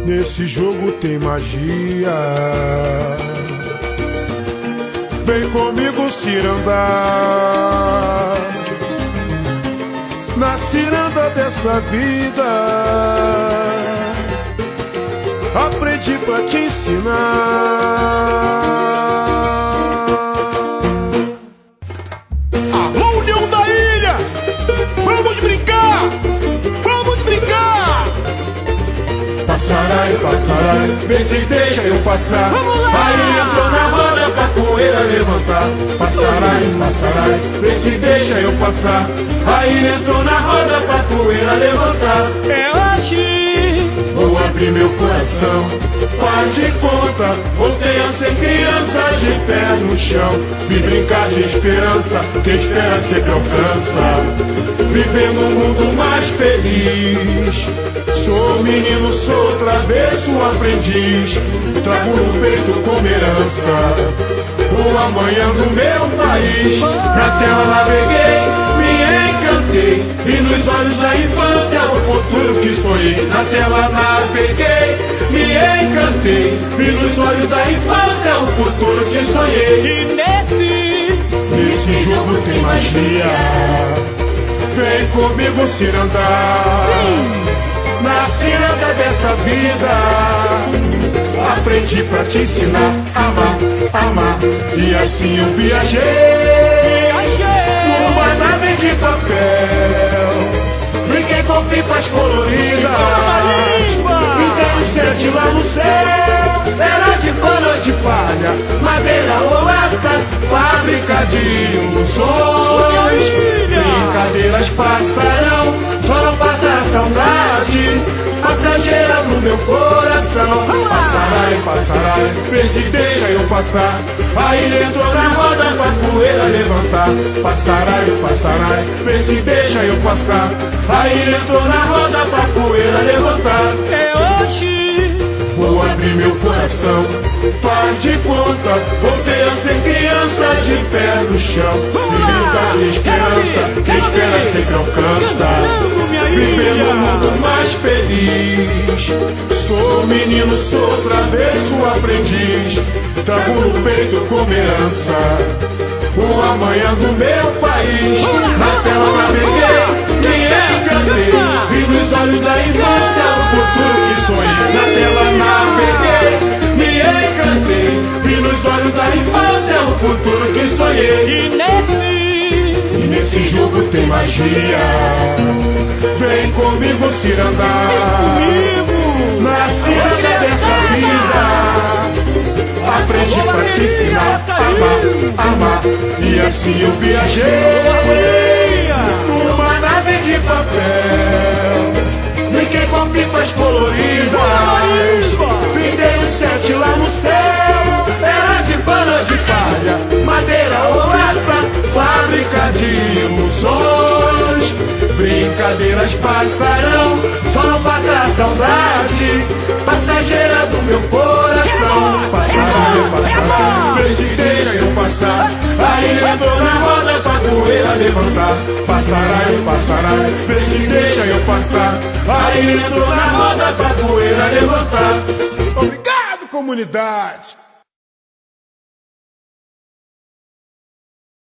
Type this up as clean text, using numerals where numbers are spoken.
Nesse jogo tem magia. Vem comigo, cirandar, na ciranda dessa vida. Aprendi pra te ensinar. Alô, União da Ilha! Vamos brincar! Vamos brincar! Passarai, passarai, vê se deixa eu passar. Aí entrou na roda pra poeira levantar. Passarai, passarai, vê se deixa eu passar. Aí entrou na roda pra poeira levantar. É hoje, vou abrir meu coração, faz de conta, voltei a ser criança de pé no chão. Vim brincar de esperança, que espera sempre alcança. Vivendo um mundo mais feliz. Sou menino, sou travesso, aprendiz. Trago no peito como herança o amanhã do meu país. Na terra naveguei, me encantei, e nos olhos da infância o futuro que sonhei. Na tela naveguei, me encantei, e nos olhos da infância o futuro que sonhei. e Nesse jogo tem magia. Vem comigo, cirandar, na ciranda dessa vida. Aprendi pra te ensinar, amar, amar. E assim eu viajei numa nave de papel. Brinquei com pipas coloridas, pintei o sete lá no céu. Era de pano ou de palha, madeira ou lata, fábrica de ilusões. Brincadeiras passarão, só não passa a saudade passageira no meu coração. Passarai, passarai, vê se deixa eu passar. Aí entrou na roda pra poeira levantar. Passarai, passarai, vê se deixa eu passar. Aí entrou na roda pra poeira levantar. é hoje, vou abrir meu coração, faz de conta, voltei a ser criança de pé no chão. Brincar de esperança, quem espera sempre alcança. Vivendo um mundo mais feliz. Sou menino, sou travesso, aprendiz. Trago no peito como herança o amanhã do meu país. Na tela naveguei, me encantei, e nos olhos da infância o futuro que sonhei. Na tela naveguei, me encantei, e nos olhos da infância o futuro que sonhei. e E nesse jogo tem magia. Vem comigo, cirandar, na ciranda dessa vida. Aprendi pra te ensinar, amar, amar. E assim eu viajei numa nave de papel. Brinquei com pipas coloridas, pintei o sete lá no céu. Era de pano ou de palha, madeira ou lata, fábrica de ilusões. Brincadeiras passarão, só não passa a saudade passageira do meu coração. Passarai, passarai, vê se deixa eu passar. Aí entrou na roda pra poeira levantar. Passarai, passarai, vê se deixa eu passar. Aí entrou na roda pra poeira levantar. Obrigado, comunidade!